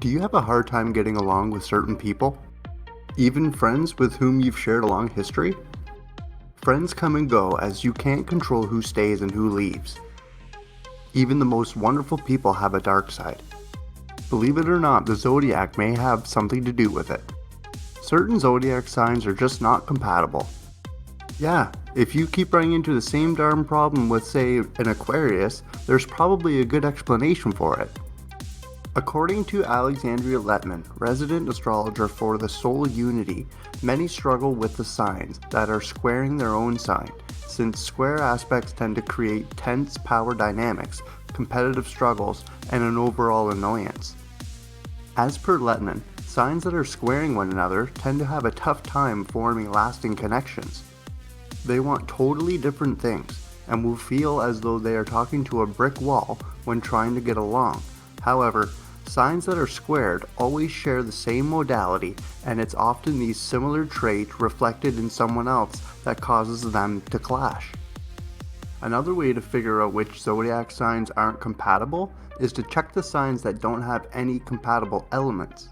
Do you have a hard time getting along with certain people? Even friends with whom you've shared a long history? Friends come and go as you can't control who stays and who leaves. Even the most wonderful people have a dark side. Believe it or not, the Zodiac may have something to do with it. Certain Zodiac signs are just not compatible. Yeah, if you keep running into the same darn problem with, say, an Aquarius, there's probably a good explanation for it. According to Alexandria Letman, resident astrologer for the Soul Unity, many struggle with the signs that are squaring their own sign, since square aspects tend to create tense power dynamics, competitive struggles, and an overall annoyance. As per Letman, signs that are squaring one another tend to have a tough time forming lasting connections. They want totally different things, and will feel as though they are talking to a brick wall when trying to get along. However, signs that are squared always share the same modality, and it's often these similar traits reflected in someone else that causes them to clash. Another way to figure out which zodiac signs aren't compatible is to check the signs that don't have any compatible elements.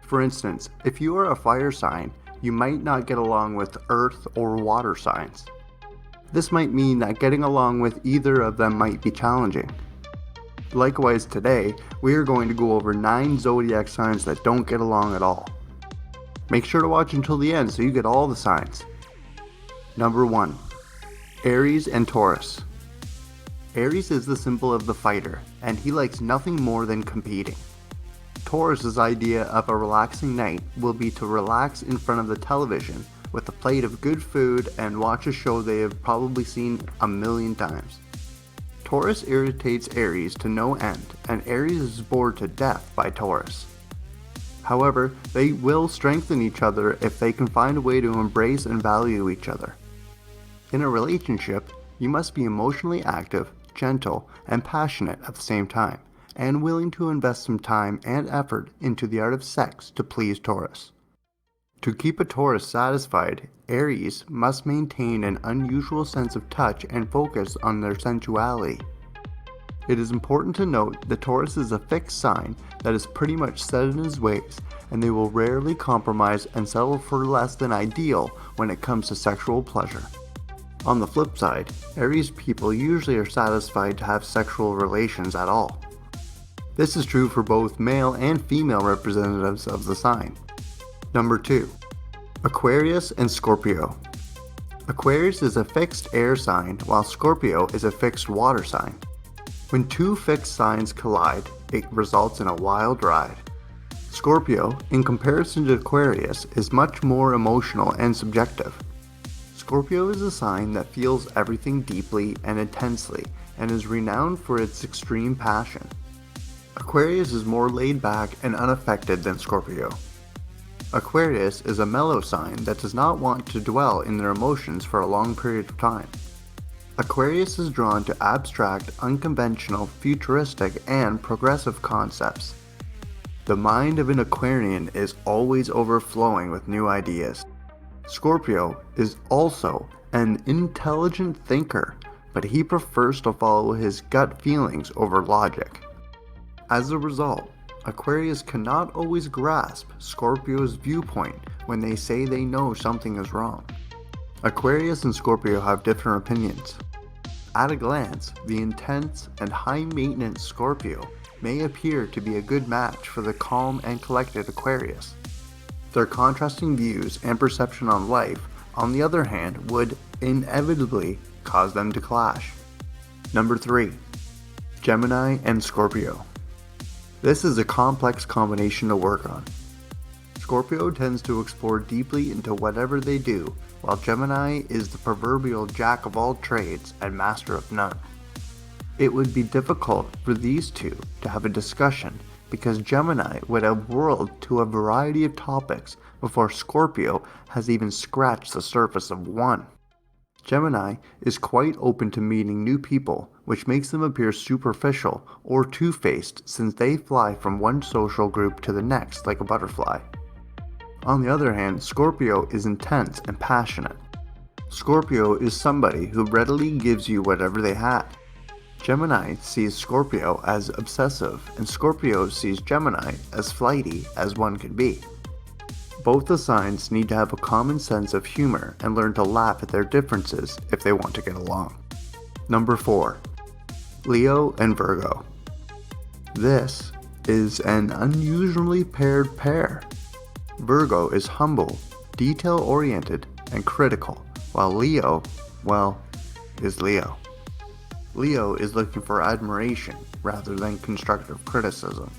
For instance, if you are a fire sign, you might not get along with earth or water signs. This might mean that getting along with either of them might be challenging. Likewise, today, we are going to go over 9 zodiac signs that don't get along at all. Make sure to watch until the end so you get all the signs. Number 1. Aries and Taurus. Aries is the symbol of the fighter, and he likes nothing more than competing. Taurus's idea of a relaxing night will be to relax in front of the television with a plate of good food and watch a show they have probably seen a million times. Taurus irritates Aries to no end, and Aries is bored to death by Taurus. However, they will strengthen each other if they can find a way to embrace and value each other. In a relationship, you must be emotionally active, gentle, and passionate at the same time, and willing to invest some time and effort into the art of sex to please Taurus. To keep a Taurus satisfied, Aries must maintain an unusual sense of touch and focus on their sensuality. It is important to note that Taurus is a fixed sign that is pretty much set in his ways, and they will rarely compromise and settle for less than ideal when it comes to sexual pleasure. On the flip side, Aries people usually are satisfied to have sexual relations at all. This is true for both male and female representatives of the sign. Number 2. Aquarius and Scorpio. Aquarius is a fixed air sign, while Scorpio is a fixed water sign. When two fixed signs collide, it results in a wild ride. Scorpio, in comparison to Aquarius, is much more emotional and subjective. Scorpio is a sign that feels everything deeply and intensely, and is renowned for its extreme passion. Aquarius is more laid back and unaffected than Scorpio. Aquarius is a mellow sign that does not want to dwell in their emotions for a long period of time. Aquarius is drawn to abstract, unconventional, futuristic, and progressive concepts. The mind of an Aquarian is always overflowing with new ideas. Scorpio is also an intelligent thinker, but he prefers to follow his gut feelings over logic. As a result, Aquarius cannot always grasp Scorpio's viewpoint when they say they know something is wrong. Aquarius and Scorpio have different opinions. At a glance, the intense and high-maintenance Scorpio may appear to be a good match for the calm and collected Aquarius. Their contrasting views and perception on life, on the other hand, would inevitably cause them to clash. Number 3. Gemini and Scorpio. This is a complex combination to work on. Scorpio tends to explore deeply into whatever they do, while Gemini is the proverbial jack of all trades and master of none. It would be difficult for these two to have a discussion because Gemini would have whirled to a variety of topics before Scorpio has even scratched the surface of one. Gemini is quite open to meeting new people, which makes them appear superficial or two-faced since they fly from one social group to the next like a butterfly. On the other hand, Scorpio is intense and passionate. Scorpio is somebody who readily gives you whatever they have. Gemini sees Scorpio as obsessive, and Scorpio sees Gemini as flighty as one can be. Both the signs need to have a common sense of humor and learn to laugh at their differences if they want to get along. Number 4. Leo and Virgo. This is an unusually paired pair. Virgo is humble, detail-oriented, and critical, while Leo, well, is Leo. Leo is looking for admiration rather than constructive criticism.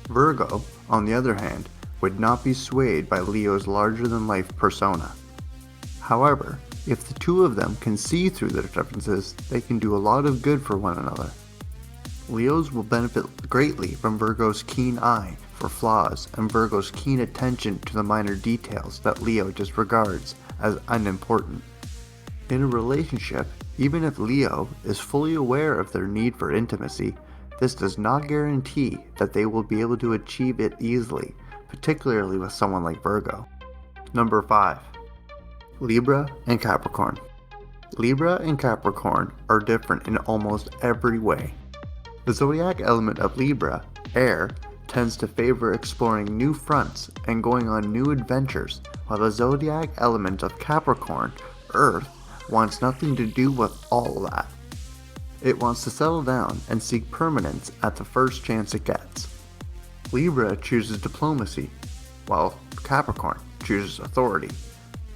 Virgo, on the other hand, would not be swayed by Leo's larger-than-life persona. However, if the two of them can see through their differences, they can do a lot of good for one another. Leos will benefit greatly from Virgo's keen eye for flaws and Virgo's keen attention to the minor details that Leo disregards as unimportant. In a relationship, even if Leo is fully aware of their need for intimacy, this does not guarantee that they will be able to achieve it easily, particularly with someone like Virgo. Number 5. Libra and Capricorn. Libra and Capricorn are different in almost every way. The zodiac element of Libra, air, tends to favor exploring new fronts and going on new adventures, while the zodiac element of Capricorn, earth, wants nothing to do with all of that. It wants to settle down and seek permanence at the first chance it gets. Libra chooses diplomacy, while Capricorn chooses authority.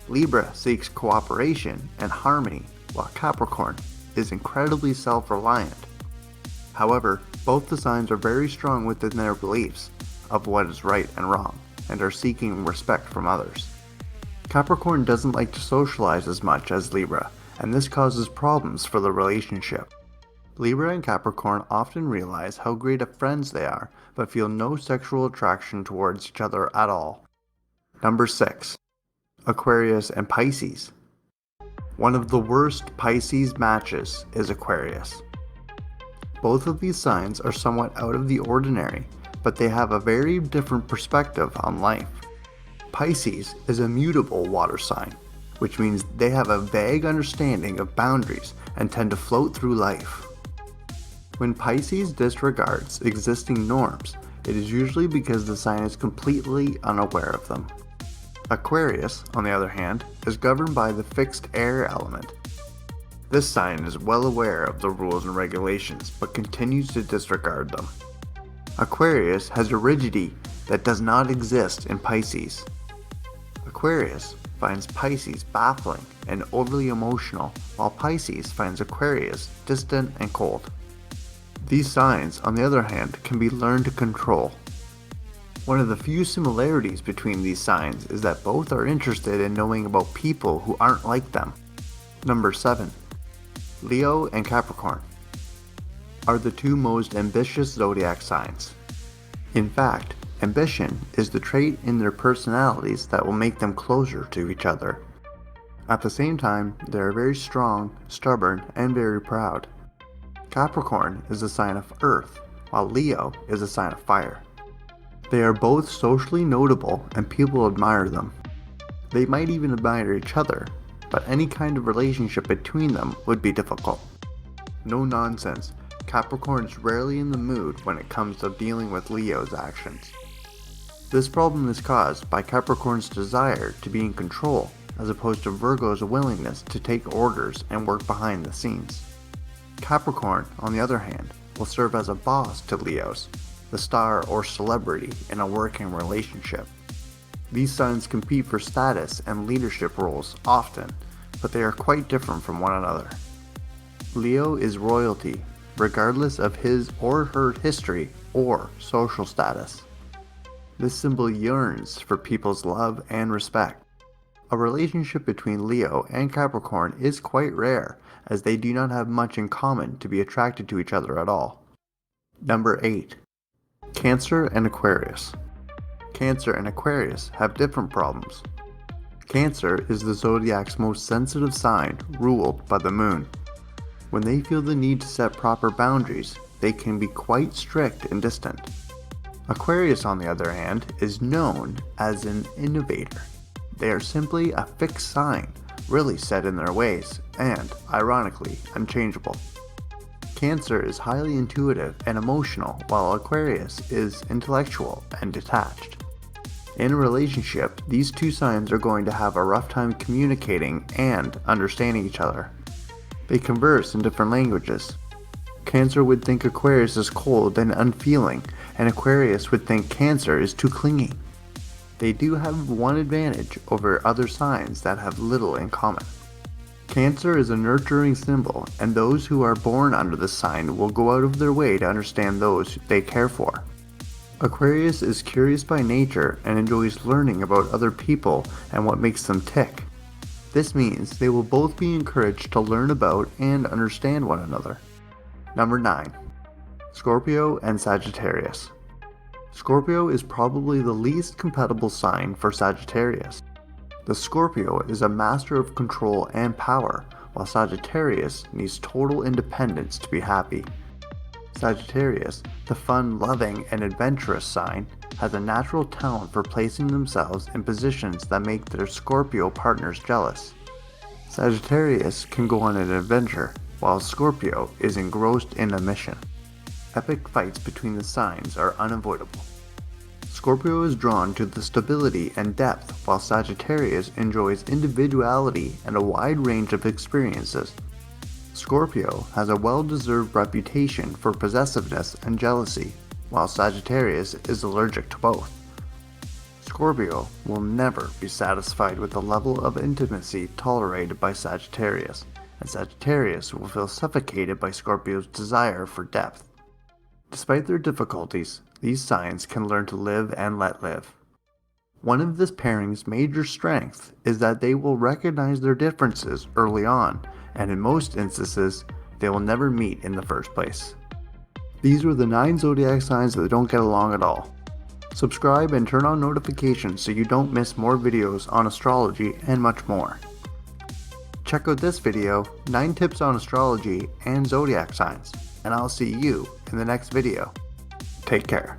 Libra seeks cooperation and harmony, while Capricorn is incredibly self-reliant. However, both the signs are very strong within their beliefs of what is right and wrong, and are seeking respect from others. Capricorn doesn't like to socialize as much as Libra, and this causes problems for the relationship. Libra and Capricorn often realize how great of friends they are, but feel no sexual attraction towards each other at all. Number 6. Aquarius and Pisces. One of the worst Pisces matches is Aquarius. Both of these signs are somewhat out of the ordinary, but they have a very different perspective on life. Pisces is a mutable water sign, which means they have a vague understanding of boundaries and tend to float through life. When Pisces disregards existing norms, it is usually because the sign is completely unaware of them. Aquarius, on the other hand, is governed by the fixed air element. This sign is well aware of the rules and regulations, but continues to disregard them. Aquarius has a rigidity that does not exist in Pisces. Aquarius finds Pisces baffling and overly emotional, while Pisces finds Aquarius distant and cold. These signs, on the other hand, can be learned to control. One of the few similarities between these signs is that both are interested in knowing about people who aren't like them. Number 7. Leo and Capricorn are the two most ambitious zodiac signs. In fact, ambition is the trait in their personalities that will make them closer to each other. At the same time, they are very strong, stubborn, and very proud. Capricorn is a sign of earth, while Leo is a sign of fire. They are both socially notable and people admire them. They might even admire each other, but any kind of relationship between them would be difficult. No nonsense, Capricorn is rarely in the mood when it comes to dealing with Leo's actions. This problem is caused by Capricorn's desire to be in control, as opposed to Virgo's willingness to take orders and work behind the scenes. Capricorn, on the other hand, will serve as a boss to Leos, the star or celebrity in a working relationship. These signs compete for status and leadership roles often, but they are quite different from one another. Leo is royalty, regardless of his or her history or social status. This symbol yearns for people's love and respect. A relationship between Leo and Capricorn is quite rare, as they do not have much in common to be attracted to each other at all. Number 8. Cancer and Aquarius. Cancer and Aquarius have different problems. Cancer is the zodiac's most sensitive sign, ruled by the moon. When they feel the need to set proper boundaries, they can be quite strict and distant. Aquarius, on the other hand, is known as an innovator. They are simply a fixed sign, really set in their ways, and, ironically, unchangeable. Cancer is highly intuitive and emotional, while Aquarius is intellectual and detached. In a relationship, these two signs are going to have a rough time communicating and understanding each other. They converse in different languages. Cancer would think Aquarius is cold and unfeeling, and Aquarius would think Cancer is too clingy. They do have one advantage over other signs that have little in common. Cancer is a nurturing symbol, and those who are born under this sign will go out of their way to understand those they care for. Aquarius is curious by nature and enjoys learning about other people and what makes them tick. This means they will both be encouraged to learn about and understand one another. Number 9. Scorpio and Sagittarius. Scorpio is probably the least compatible sign for Sagittarius. The Scorpio is a master of control and power, while Sagittarius needs total independence to be happy. Sagittarius, the fun, loving, and adventurous sign, has a natural talent for placing themselves in positions that make their Scorpio partners jealous. Sagittarius can go on an adventure, while Scorpio is engrossed in a mission. Epic fights between the signs are unavoidable. Scorpio is drawn to the stability and depth, while Sagittarius enjoys individuality and a wide range of experiences. Scorpio has a well-deserved reputation for possessiveness and jealousy, while Sagittarius is allergic to both. Scorpio will never be satisfied with the level of intimacy tolerated by Sagittarius, and Sagittarius will feel suffocated by Scorpio's desire for depth. Despite their difficulties, these signs can learn to live and let live. One of this pairing's major strengths is that they will recognize their differences early on, and in most instances, they will never meet in the first place. These were the 9 zodiac signs that don't get along at all. Subscribe and turn on notifications so you don't miss more videos on astrology and much more. Check out this video, 9 tips on astrology and zodiac signs, and I'll see you in the next video. Take care.